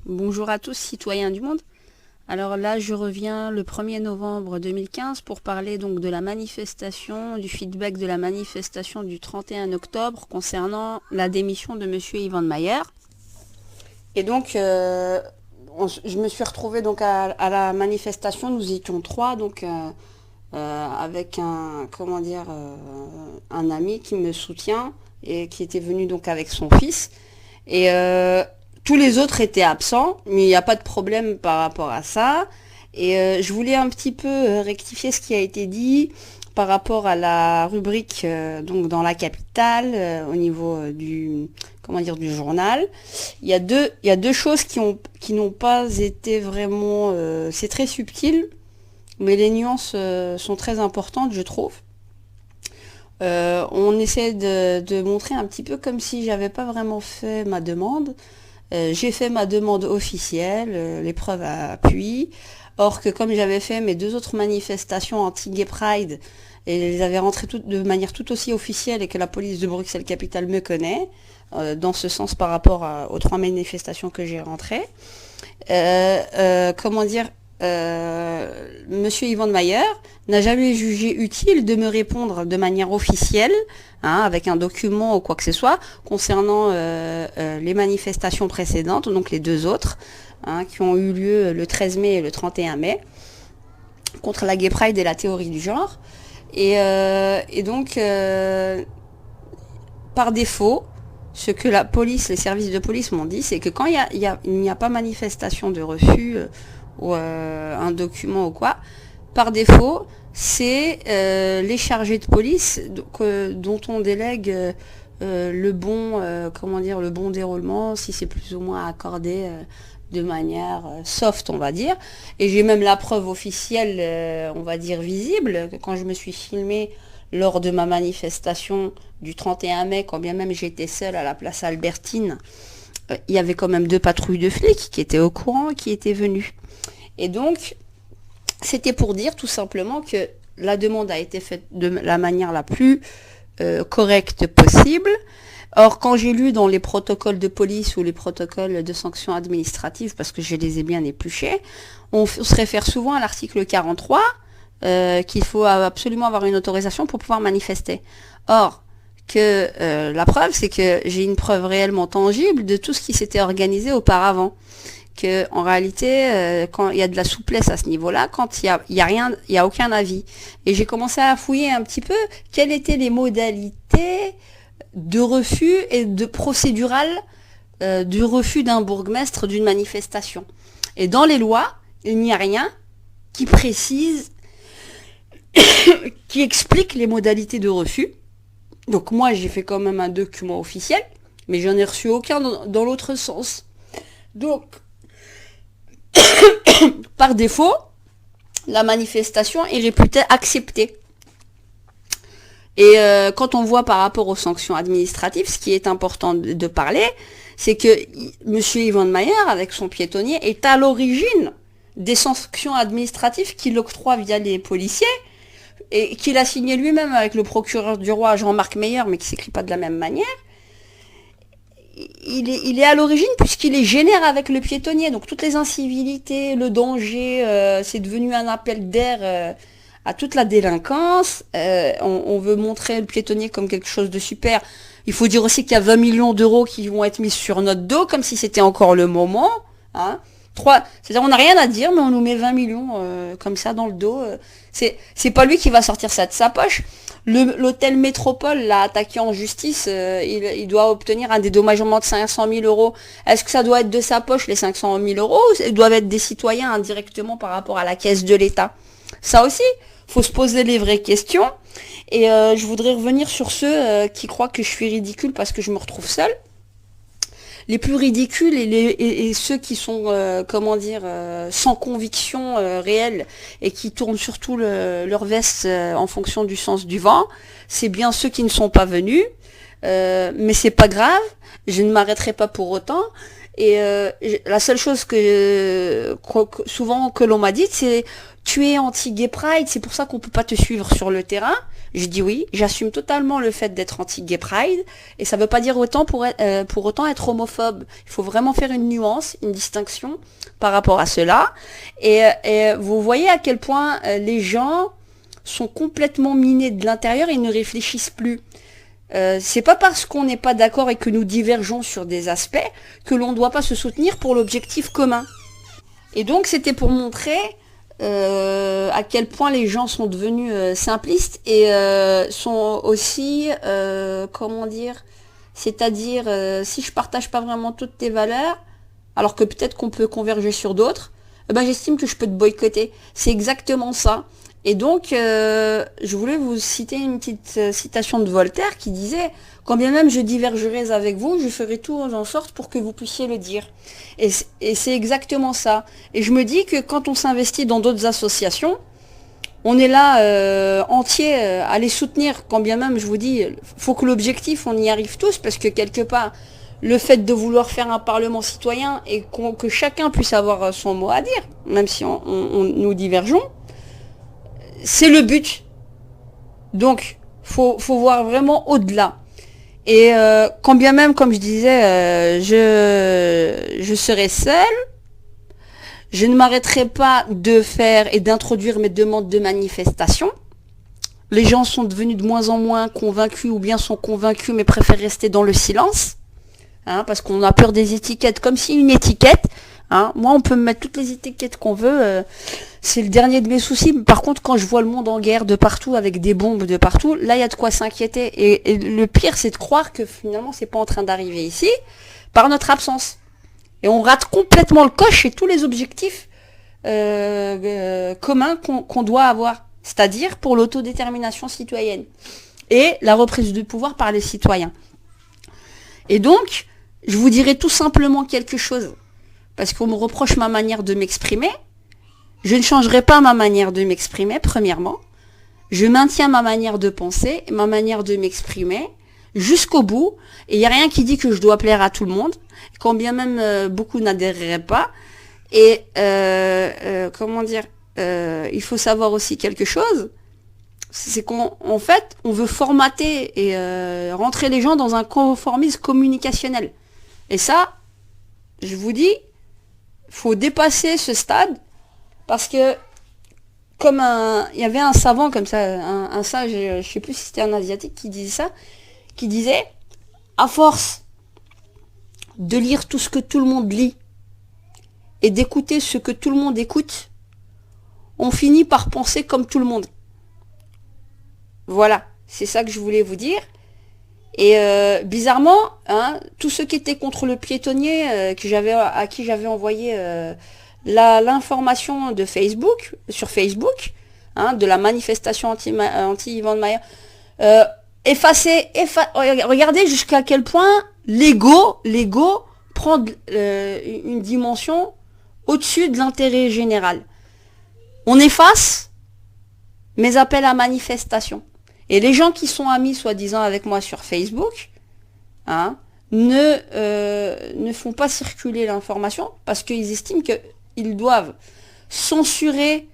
Bonjour à tous, citoyens du monde. Alors là, je reviens le 1er novembre 2015 pour parler donc de la manifestation, du feedback de la manifestation du 31 octobre concernant la démission de Monsieur Yvan de Mayer. Et donc, je me suis retrouvée donc à la manifestation. Nous étions trois, donc avec un ami qui me soutient et qui était venu donc avec son fils. Et tous les autres étaient absents, mais il n'y a pas de problème par rapport à ça. Et je voulais un petit peu rectifier ce qui a été dit par rapport à la rubrique donc dans la capitale au niveau du journal. Il y a deux choses qui n'ont pas été vraiment c'est très subtil, mais les nuances sont très importantes, je trouve. On essaie de montrer un petit peu comme si j'avais pas vraiment fait ma demande. J'ai fait ma demande officielle, les preuves à appui. Or que comme j'avais fait mes deux autres manifestations anti-Gay Pride, et les avais rentrées de manière tout aussi officielle et que la police de Bruxelles-Capitale me connaît, dans ce sens par rapport aux trois manifestations que j'ai rentrées, Monsieur Yvan de Mayer n'a jamais jugé utile de me répondre de manière officielle, avec un document ou quoi que ce soit, concernant les manifestations précédentes, donc les deux autres, qui ont eu lieu le 13 mai et le 31 mai, contre la Gay Pride et la théorie du genre. Et donc, par défaut, ce que la police, les services de police m'ont dit, c'est que quand il n'y a pas manifestation de refus ou un document ou quoi, par défaut, c'est les chargés de police dont on délègue le bon déroulement, si c'est plus ou moins accordé de manière soft, on va dire. Et j'ai même la preuve officielle, on va dire visible, que quand je me suis filmée lors de ma manifestation du 31 mai, quand bien même j'étais seule à la place Albertine, il y avait quand même 2 patrouilles de flics qui étaient au courant et qui étaient venus. Et donc, c'était pour dire tout simplement que la demande a été faite de la manière la plus correcte possible. Or, quand j'ai lu dans les protocoles de police ou les protocoles de sanctions administratives, parce que je les ai bien épluchés, on se réfère souvent à l'article 43, qu'il faut absolument avoir une autorisation pour pouvoir manifester. Or, la preuve, c'est que j'ai une preuve réellement tangible de tout ce qui s'était organisé auparavant. Que en réalité, quand il y a de la souplesse à ce niveau-là, quand il y a aucun avis. Et j'ai commencé à fouiller un petit peu quelles étaient les modalités de refus et de procédural du refus d'un bourgmestre d'une manifestation. Et dans les lois, il n'y a rien qui précise, qui explique les modalités de refus. Donc moi, j'ai fait quand même un document officiel, mais j'en ai reçu aucun dans l'autre sens. Donc, par défaut, la manifestation est réputée acceptée. Et quand on voit par rapport aux sanctions administratives, ce qui est important de parler, c'est que Monsieur Yvan de Mayer, avec son piétonnier, est à l'origine des sanctions administratives qu'il octroie via les policiers, et qu'il a signé lui-même avec le procureur du roi Jean-Marc Meyer, mais qui s'écrit pas de la même manière. Il est à l'origine puisqu'il est génère avec le piétonnier. Donc toutes les incivilités, le danger, c'est devenu un appel d'air à toute la délinquance. On veut montrer le piétonnier comme quelque chose de super. Il faut dire aussi qu'il y a 20 millions d'euros qui vont être mis sur notre dos, comme si c'était encore le moment. C'est-à-dire on n'a rien à dire, mais on nous met 20 millions comme ça dans le dos. C'est pas lui qui va sortir ça de sa poche. L'hôtel Métropole l'a attaqué en justice, il doit obtenir un dédommagement de 500 000 euros. Est-ce que ça doit être de sa poche, les 500 000 euros, ou ça doivent être des citoyens indirectement par rapport à la caisse de l'État? Ça aussi, faut se poser les vraies questions. Et je voudrais revenir sur ceux qui croient que je suis ridicule parce que je me retrouve seule. Les plus ridicules et ceux qui sont sans conviction réelle et qui tournent surtout leur veste en fonction du sens du vent, c'est bien ceux qui ne sont pas venus, mais c'est pas grave, je ne m'arrêterai pas pour autant. la seule chose souvent que l'on m'a dite, c'est tu es anti-gay pride, c'est pour ça qu'on peut pas te suivre sur le terrain. Je dis oui, j'assume totalement le fait d'être anti-gay pride, et ça veut pas dire pour autant être homophobe. Il faut vraiment faire une nuance, une distinction par rapport à cela. Et vous voyez à quel point les gens sont complètement minés de l'intérieur et ne réfléchissent plus. C'est pas parce qu'on n'est pas d'accord et que nous divergeons sur des aspects que l'on ne doit pas se soutenir pour l'objectif commun. Et donc c'était pour montrer à quel point les gens sont devenus simplistes et sont aussi, comment dire, c'est-à-dire si je partage pas vraiment toutes tes valeurs, alors que peut-être qu'on peut converger sur d'autres, j'estime que je peux te boycotter. C'est exactement ça. Et donc, je voulais vous citer une petite citation de Voltaire qui disait « Quand bien même je divergerai avec vous, je ferai tout en sorte pour que vous puissiez le dire. » Et c'est exactement ça. Et je me dis que quand on s'investit dans d'autres associations, on est là entier à les soutenir. Quand bien même, je vous dis, faut que l'objectif, on y arrive tous, parce que quelque part, le fait de vouloir faire un parlement citoyen et que chacun puisse avoir son mot à dire, même si nous divergeons, c'est le but. Donc, faut voir vraiment au-delà. Et quand bien même, comme je disais, je serai seule, je ne m'arrêterai pas de faire et d'introduire mes demandes de manifestation. Les gens sont devenus de moins en moins convaincus ou bien sont convaincus mais préfèrent rester dans le silence, parce qu'on a peur des étiquettes, comme si une étiquette, moi on peut me mettre toutes les étiquettes qu'on veut, c'est le dernier de mes soucis. Par contre, quand je vois le monde en guerre de partout, avec des bombes de partout, là, il y a de quoi s'inquiéter. Et le pire, c'est de croire que finalement, c'est pas en train d'arriver ici, par notre absence. Et on rate complètement le coche et tous les objectifs communs qu'on doit avoir. C'est-à-dire pour l'autodétermination citoyenne. Et la reprise du pouvoir par les citoyens. Et donc, je vous dirai tout simplement quelque chose. Parce qu'on me reproche ma manière de m'exprimer. Je ne changerai pas ma manière de m'exprimer, premièrement. Je maintiens ma manière de penser, ma manière de m'exprimer, jusqu'au bout. Et il n'y a rien qui dit que je dois plaire à tout le monde, quand bien même beaucoup n'adhéreraient pas. Et, comment dire, il faut savoir aussi quelque chose, c'est qu'en fait, on veut formater et rentrer les gens dans un conformisme communicationnel. Et ça, je vous dis, faut dépasser ce stade. Parce que, il y avait un savant comme ça, un sage, je sais plus si c'était un asiatique qui disait ça, qui disait, à force de lire tout ce que tout le monde lit et d'écouter ce que tout le monde écoute, on finit par penser comme tout le monde. Voilà, c'est ça que je voulais vous dire. Et bizarrement, tous ceux qui étaient contre le piétonnier, à qui j'avais envoyé l'information de Facebook, sur Facebook, de la manifestation anti-Yvan de Maillard, regardez jusqu'à quel point l'ego prend une dimension au-dessus de l'intérêt général. On efface mes appels à manifestation. Et les gens qui sont amis, soi-disant, avec moi sur Facebook, ne font pas circuler l'information parce qu'ils estiment qu'ils doivent censurer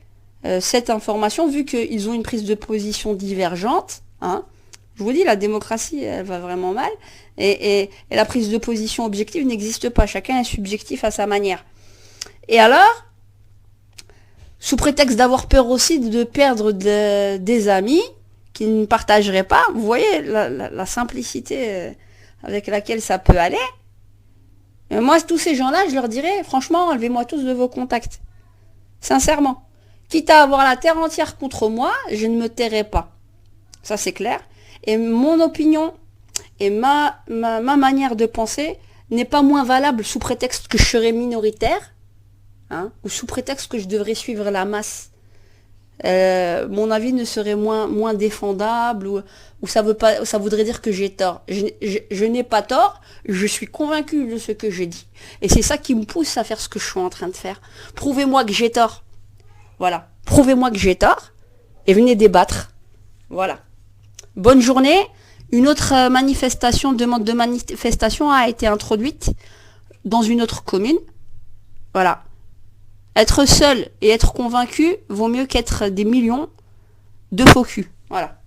cette information vu qu'ils ont une prise de position divergente. Je vous dis, la démocratie, elle va vraiment mal. Et la prise de position objective n'existe pas. Chacun est subjectif à sa manière. Et alors, sous prétexte d'avoir peur aussi de perdre des amis qui ne partageraient pas, vous voyez la simplicité avec laquelle ça peut aller. Et moi, tous ces gens-là, je leur dirais, franchement, enlevez-moi tous de vos contacts. Sincèrement. Quitte à avoir la terre entière contre moi, je ne me tairai pas. Ça, c'est clair. Et mon opinion et ma manière de penser n'est pas moins valable sous prétexte que je serais minoritaire, ou sous prétexte que je devrais suivre la masse. Mon avis ne serait moins défendable ou ça voudrait dire que j'ai tort. Je n'ai pas tort, je suis convaincu de ce que je dis. Et c'est ça qui me pousse à faire ce que je suis en train de faire. Prouvez-moi que j'ai tort. Voilà. Prouvez-moi que j'ai tort et venez débattre. Voilà. Bonne journée. Une autre demande de manifestation a été introduite. dans une autre commune. Voilà. Être seul et être convaincu vaut mieux qu'être des millions de faux culs. Voilà.